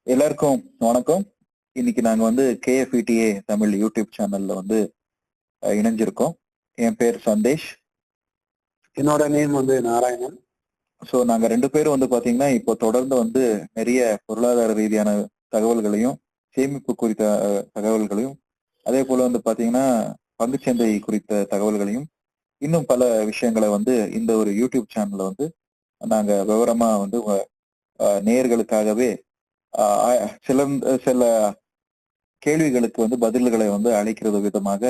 எல்லாருக்கும் வணக்கம். இன்னைக்கு நாங்க வந்து KFETA தமிழ் யூடியூப் சேனல்ல வந்து இணைஞ்சிருக்கோம். என் பேர் சந்தேஷ். என்னோட நேம் வந்து நாராயணன். ஸோ நாங்க 2 பேரும் வந்து பாத்தீங்கன்னா இப்போ தொடர்ந்து வந்து நிறைய பொருளாதார ரீதியான தகவல்களையும் சேமிப்பு குறித்த தகவல்களையும் அதே போல வந்து பாத்தீங்கன்னா பங்குச்சந்தை குறித்த தகவல்களையும் இன்னும் பல விஷயங்களை வந்து இந்த ஒரு யூடியூப் சேனல்ல வந்து நாங்க விவரமா வந்து நேயர்களுக்காகவே சில கேள்விகளுக்கு வந்து பதில்களை வந்து அளிக்கிறது விதமாக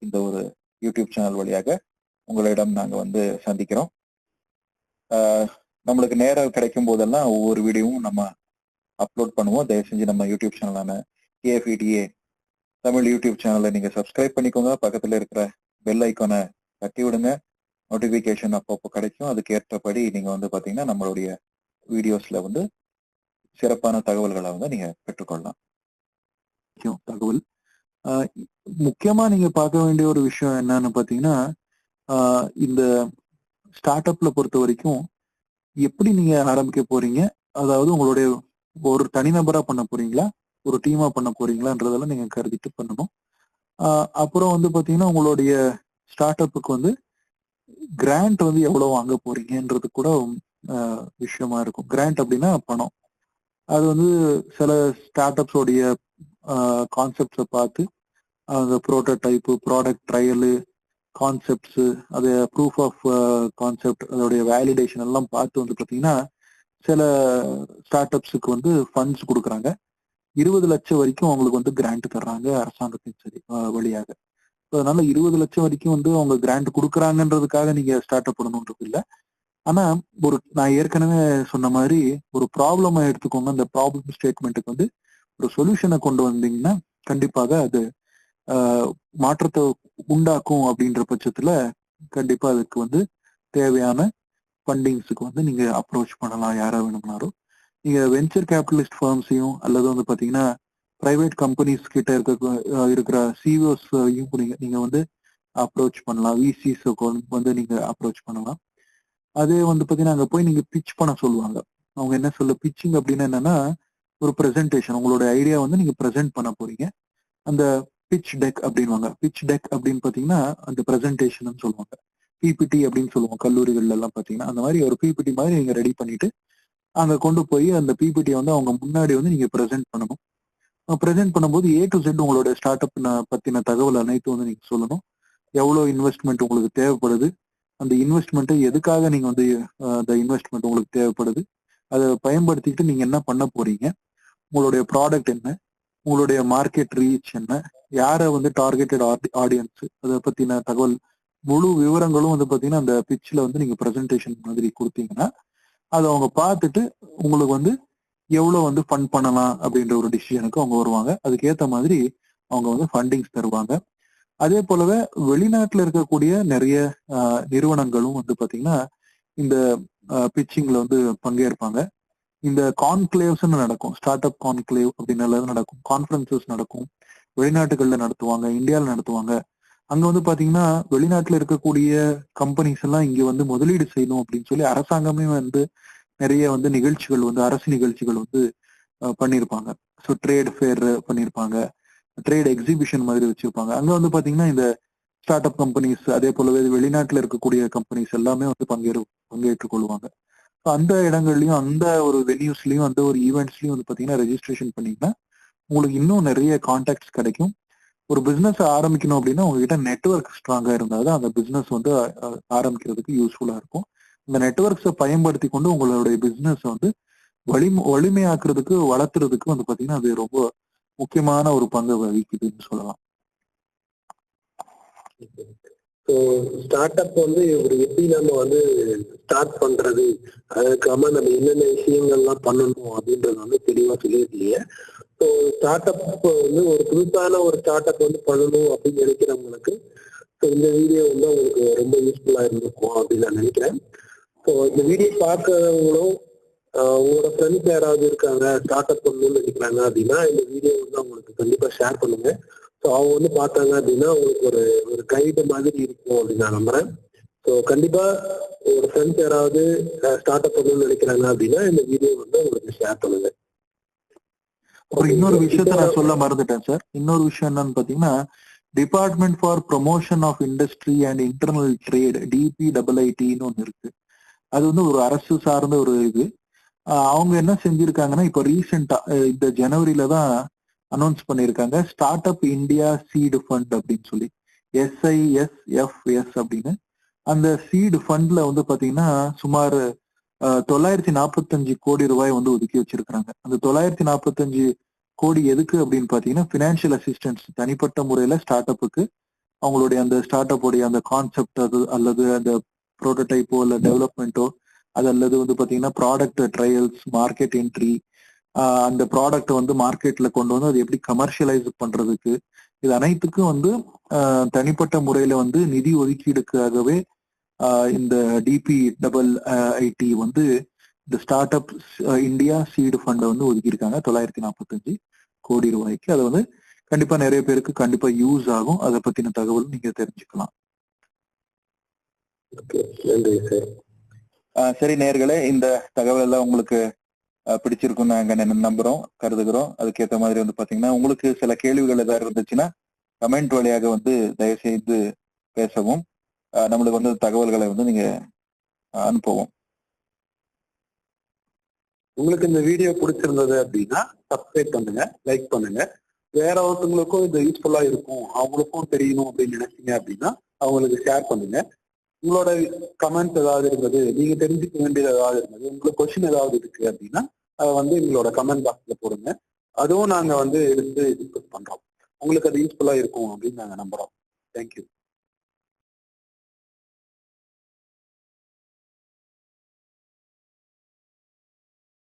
இந்த ஒரு யூடியூப் சேனல் வழியாக உங்களிடம் நாங்க வந்து சந்திக்கிறோம். நம்மளுக்கு நேரம் கிடைக்கும் போதெல்லாம் ஒவ்வொரு வீடியோவும் நம்ம அப்லோட் பண்ணுவோம். தயவு செஞ்சு நம்ம யூடியூப் சேனலான KFETA தமிழ் யூடியூப் சேனலை நீங்க சப்ஸ்கிரைப் பண்ணிக்கோங்க. பக்கத்துல இருக்கிற பெல் ஐக்கானை தட்டி விடுங்க. நோட்டிபிகேஷன் அப்பப்போ கிடைக்கும். அதுக்கு ஏற்றபடி நீங்க வந்து பாத்தீங்கன்னா நம்மளுடைய வீடியோஸ்ல வந்து சிறப்பான தகவல்களை வந்து நீங்க பெற்றுக்கொள்ளலாம். தகவல் முக்கியமா நீங்க பார்க்க வேண்டிய ஒரு விஷயம் என்னன்னு பாத்தீங்கன்னா, இந்த ஸ்டார்ட் அப்ல பொறுத்த வரைக்கும் எப்படி நீங்க ஆரம்பிக்க போறீங்க, அதாவது உங்களுடைய ஒரு தனிநபரா பண்ண போறீங்களா, ஒரு டீமா பண்ண போறீங்களான்றதெல்லாம் நீங்க கருதிட்டு பண்ணணும். அப்புறம் வந்து பாத்தீங்கன்னா உங்களுடைய ஸ்டார்ட் அப்புக்கு வந்து கிராண்ட் வந்து எவ்வளவு வாங்க போறீங்கன்றது கூட விஷயமா இருக்கும். கிராண்ட் அப்படின்னா பணம். அது வந்து சில ஸ்டார்ட் அப்ஸோடைய கான்செப்ட்ஸை பார்த்து அந்த ப்ரோட்டோடைப்பு, ப்ராடக்ட் ட்ரையலு, கான்செப்ட்ஸு, அது ப்ரூஃப் ஆஃப் கான்செப்ட், அதோடைய வேலிடேஷன் எல்லாம் பார்த்து வந்து பார்த்தீங்கன்னா சில ஸ்டார்ட் அப்ஸுக்கு வந்து ஃபண்ட்ஸ் கொடுக்குறாங்க. 20 லட்சம் வரைக்கும் அவங்களுக்கு வந்து கிராண்ட் தர்றாங்க அரசாங்கத்தின் சரி வழியாக. அதனால 20 லட்சம் வரைக்கும் வந்து அவங்க கிராண்ட் கொடுக்குறாங்கன்றதுக்காக நீங்க ஸ்டார்ட் அப் பண்ணணுன்றது இல்லை. ஆனா நான் ஏற்கனவே சொன்ன மாதிரி ஒரு ப்ராப்ளமை எடுத்துக்கோங்க. அந்த ப்ராப்ளம் ஸ்டேட்மெண்ட்டுக்கு வந்து ஒரு சொல்யூஷனை கொண்டு வந்தீங்கன்னா கண்டிப்பாக அது மாற்றத்தை உண்டாக்கும். அப்படின்ற பட்சத்துல கண்டிப்பா அதுக்கு வந்து தேவையான ஃபண்டிங்ஸுக்கு வந்து நீங்க அப்ரோச் பண்ணலாம். யாரா வேணும்னாலும் நீங்க வெஞ்சர் கேபிட்டலிஸ்ட் ஃபர்ம்ஸையும் அல்லது வந்து பாத்தீங்கன்னா பிரைவேட் கம்பெனிஸ் கிட்ட இருக்கிற சிஓஸையும் நீங்க வந்து அப்ரோச் பண்ணலாம். VCs வந்து நீங்க அப்ரோச் பண்ணலாம். அதே வந்து பாத்தீங்கன்னா அங்க போய் நீங்க பிச் பண்ண சொல்லுவாங்க. அவங்க என்ன சொல்ல பிச்சிங் அப்படின்னா என்னன்னா ஒரு ப்ரெசன்டேஷன், உங்களோட ஐடியா வந்து நீங்க ப்ரெசென்ட் பண்ண போறீங்க. அந்த பிச் டெக் அப்படின்வாங்க. பிச் டெக் அப்படின்னு பாத்தீங்கன்னா அந்த ப்ரெசன்டேஷன் சொல்லுவாங்க. PPT அப்படின்னு சொல்லுவோம் கல்லூரிகள்ல எல்லாம் பாத்தீங்கன்னா. அந்த மாதிரி ஒரு PPT மாதிரி நீங்க ரெடி பண்ணிட்டு அங்க கொண்டு போய் அந்த PPT வந்து அவங்க முன்னாடி வந்து நீங்க ப்ரெசென்ட் பண்ணணும். ப்ரெசென்ட் பண்ணும்போது A to Z உங்களோட ஸ்டார்ட் அப் பத்தின தகவல் அனைத்தும் வந்து நீங்க சொல்லணும். எவ்வளவு இன்வெஸ்ட்மெண்ட் உங்களுக்கு தேவைப்படுது, அந்த இன்வெஸ்ட்மெண்ட்டை எதுக்காக நீங்க வந்து அந்த இன்வெஸ்ட்மெண்ட் உங்களுக்கு தேவைப்படுது, அதை பயன்படுத்திக்கிட்டு நீங்க என்ன பண்ண போறீங்க, உங்களுடைய ப்ராடக்ட் என்ன, உங்களுடைய மார்க்கெட் ரீச் என்ன, யாரை வந்து டார்கெட்டட் ஆடியன்ஸ், அதை பத்தின தகவல் முழு விவரங்களும் வந்து பாத்தீங்கன்னா அந்த பிட்ச்ல வந்து நீங்க ப்ரெசன்டேஷன் மாதிரி கொடுத்தீங்கன்னா அதை அவங்க பார்த்துட்டு உங்களுக்கு வந்து எவ்வளவு வந்து ஃபண்ட் பண்ணலாம் அப்படின்ற ஒரு டிசிஷனுக்கு அவங்க வருவாங்க. அதுக்கேற்ற மாதிரி அவங்க வந்து ஃபண்டிங்ஸ் தருவாங்க. அதே போலவே வெளிநாட்டுல இருக்கக்கூடிய நிறைய நிறுவனங்களும் வந்து பாத்தீங்கன்னா இந்த பிச்சிங்ல வந்து பங்கேற்பாங்க. இந்த கான்க்ளேவ்ஸ்ன்னு நடக்கும். ஸ்டார்ட் அப் கான்க்ளேவ் அப்படின்னு நடக்கும். கான்ஃபரன்சஸ் நடக்கும். வெளிநாட்டுகள்ல நடத்துவாங்க, இந்தியாவில் நடத்துவாங்க. அங்க வந்து பாத்தீங்கன்னா வெளிநாட்டுல இருக்கக்கூடிய கம்பெனிஸ் எல்லாம் இங்க வந்து முதலீடு செய்யணும் அப்படின்னு சொல்லி அரசாங்கமே வந்து நிறைய வந்து நிகழ்ச்சிகள் வந்து அரசு நிகழ்ச்சிகள் வந்து பண்ணியிருப்பாங்க. ஸோ ட்ரேட் ஃபேர் பண்ணியிருப்பாங்க, ட்ரேட் எக்ஸிபிஷன் மாதிரி வச்சிருப்பாங்க. அங்க வந்து பாத்தீங்கன்னா இந்த ஸ்டார்ட் அப் கம்பெனிஸ் அதே போலவே வெளிநாட்டுல இருக்கக்கூடிய கம்பெனிஸ் எல்லாமே வந்து பங்கேற்றுக் கொள்வாங்க. அந்த இடங்கள்லயும் அந்த ஒரு வென்யூஸ்லயும் அந்த ஒரு ஈவெண்ட்ஸ்லயும் வந்து பாத்தீங்கன்னா ரெஜிஸ்ட்ரேஷன் பண்ணீங்கன்னா உங்களுக்கு இன்னும் நிறைய கான்டாக்ட்ஸ் கிடைக்கும். ஒரு பிசினஸ் ஆரம்பிக்கணும் அப்படின்னா உங்ககிட்ட நெட்வொர்க் ஸ்ட்ராங்கா இருந்தாதான் அந்த பிசினஸ் வந்து ஆரம்பிக்கிறதுக்கு யூஸ்ஃபுல்லா இருக்கும். இந்த நெட்வொர்க்ஸை பயன்படுத்தி கொண்டு உங்களுடைய பிசினஸ் வந்து வலிமையாக்குறதுக்கு வளர்த்துறதுக்கு வந்து பாத்தீங்கன்னா அது ரொம்ப முக்கியமான ஒரு பங்கு வகிக்குதுன்னு சொல்லலாம். ஸோ ஸ்டார்ட் அப் வந்து எப்படி நம்ம வந்து ஸ்டார்ட் பண்றது, அதுக்காம நம்ம என்னென்ன விஷயங்கள்லாம் பண்ணணும் அப்படின்றது வந்து தெளிவா சொல்லியிருக்கீங்க. ஸோ ஸ்டார்ட் அப் வந்து ஒரு புதுசான ஒரு ஸ்டார்ட் அப் வந்து பண்ணணும் அப்படின்னு நினைக்கிறவங்களுக்கு ஸோ இந்த வீடியோ வந்து உங்களுக்கு ரொம்ப யூஸ்ஃபுல்லா இருந்திருக்கும் அப்படின்னு நான் நினைக்கிறேன். ஸோ இந்த வீடியோ பார்க்கறவங்களும் உங்களோட ஃப்ரெண்ட்ஸ் யாராவது இருக்காங்க ஸ்டார்ட் அப் பண்ணணும்னு நினைக்கிறாங்க அப்படின்னா இந்த வீடியோ வந்து அவங்களுக்கு கண்டிப்பா ஷேர் பண்ணுங்க. ஸோ அவங்க வந்து பார்த்தாங்க அப்படின்னா உங்களுக்கு ஒரு கைடு மாதிரி இருக்கும் அப்படின்னு நான் நம்புறேன். ஸோ கண்டிப்பா ஒரு ஃப்ரெண்ட்ஸ் யாராவது ஸ்டார்ட் அப் பண்ணணும்னு நினைக்கிறாங்க அப்படின்னா இந்த வீடியோ வந்து உங்களுக்கு ஷேர் பண்ணுங்க. அப்புறம் இன்னொரு விஷயத்த நான் சொல்ல மறந்துட்டேன் சார். இன்னொரு விஷயம் என்னன்னு பாத்தீங்கன்னா, department for promotion of industry and internal trade DPIITன்னு ஒண்ணு இருக்கு. அது வந்து ஒரு அரசு சார்ந்த ஒரு இது. அவங்க என்ன செஞ்சிருக்காங்கன்னா, இப்போ ரீசெண்டா இந்த ஜனவரியில தான் அனௌன்ஸ் பண்ணியிருக்காங்க, start up India seed fund அப்படின்னு சொல்லி, SISFS அப்படின்னு. அந்த சீடு ஃபண்ட்ல வந்து பாத்தீங்கன்னா சுமார் 945 கோடி ரூபாய் வந்து ஒதுக்கி வச்சிருக்காங்க. அந்த 945 கோடி எதுக்கு அப்படின்னு பாத்தீங்கன்னா, பினான்சியல் அசிஸ்டன்ஸ் தனிப்பட்ட முறையில ஸ்டார்ட் அப்புக்கு அவங்களுடைய அந்த ஸ்டார்ட் அப்புடைய அந்த கான்செப்ட் அது அல்லது அந்த ப்ரோட்டோடைப்போ இல்ல டெவலப்மெண்ட்டோ அது அல்லது வந்து பாத்தீங்கன்னா ப்ராடக்ட் ட்ரையல்ஸ், மார்க்கெட் என்ட்ரி, அந்த ப்ராடக்ட் வந்து மார்க்கெட்ல கொண்டு வந்து அது எப்படி கமர்ஷியலைஸ் பண்றதுக்கு, இது அனைத்துக்கும் வந்து தனிப்பட்ட முறையில வந்து நிதி ஒதுக்கீடுக்காகவே இந்த DPIIT வந்து இந்த ஸ்டார்ட் அப் இந்தியா சீடு ஃபண்டை வந்து ஒதுக்கியிருக்காங்க 945 கோடி ரூபாய்க்கு. அது வந்து கண்டிப்பா நிறைய பேருக்கு கண்டிப்பா யூஸ் ஆகும். அதை பத்தின தகவல் நீங்க தெரிஞ்சுக்கலாம். சரி நேயர்களே, இந்த தகவல் எல்லாம் உங்களுக்கு பிடிச்சிருக்கும் நாங்க நம்புறோம், கருதுகிறோம். அதுக்கேற்ற மாதிரி வந்து பாத்தீங்கன்னா உங்களுக்கு சில கேள்விகள் ஏதாவது இருந்துச்சுன்னா கமெண்ட் வழியாக வந்து தயவு செய்து பேசவும், நம்மளுக்கு வந்து தகவல்களை வந்து நீங்க அனுப்பவும். உங்களுக்கு இந்த வீடியோ பிடிச்சிருந்தது அப்படின்னா சப்ஸ்கிரைப் பண்ணுங்க, லைக் பண்ணுங்க. வேற ஒருத்தவங்களுக்கும் இது யூஸ்ஃபுல்லா இருக்கும், அவங்களுக்கும் தெரியணும் அப்படின்னு நினைச்சீங்க அப்படின்னா அவங்களுக்கு ஷேர் பண்ணுங்க. உங்களோட கமெண்ட்ஸ் ஏதாவது இருந்தது, நீங்க தெரிஞ்சுக்க வேண்டியது ஏதாவது இருந்தது, உங்களுக்கு கொஸ்டின் ஏதாவது இருக்கு அப்படின்னா அதை வந்து எங்களோட கமெண்ட் பாக்ஸ்ல போடுங்க. அதுவும் நாங்க வந்து எடுத்து டிஸ்கஸ் பண்றோம். உங்களுக்கு அது யூஸ்ஃபுல்லா இருக்கும் அப்படின்னு நாங்க நம்புறோம். தேங்க்யூ.